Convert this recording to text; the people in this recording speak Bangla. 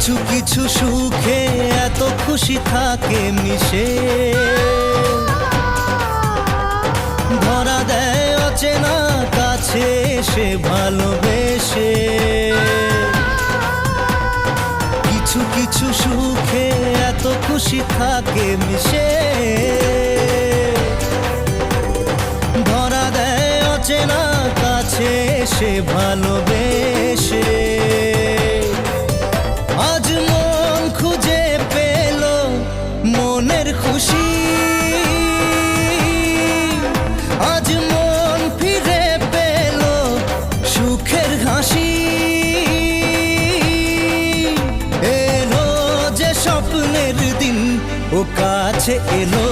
কিছু কিছু সুখে এত খুশি থাকে মিশে, ধরা দেয় অচেনা কাছে এসে ভালোবেসে। কিছু কিছু সুখে এত খুশি থাকে মিশে, ধরা দেয় অচেনা কাছে এসে ভালোবেসে। আজ মন খুঁজে পেল মনের খুশি, আজ মন ফিরে পেল সুখের হাসি। এলো যে স্বপ্নের দিন ও কাছে এলো,